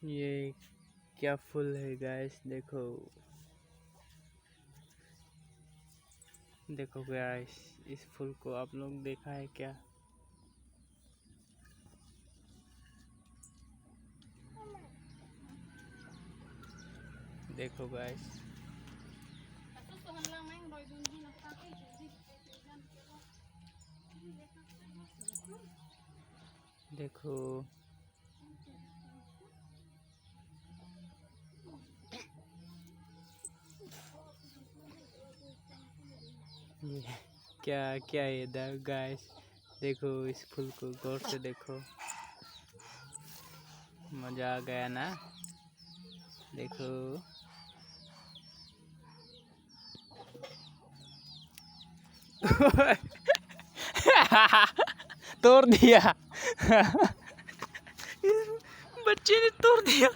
ये क्या फूल है गाइस, देखो देखो गाइस, इस फूल को आप लोग देखा है क्या? देखो गाइस, देखो ये क्या क्या है इधर गाइस, देखो इस फूल को गौर से देखो, मजा आ गया ना? देखो तोड़ दिया। इस बच्चे ने तोड़ दिया।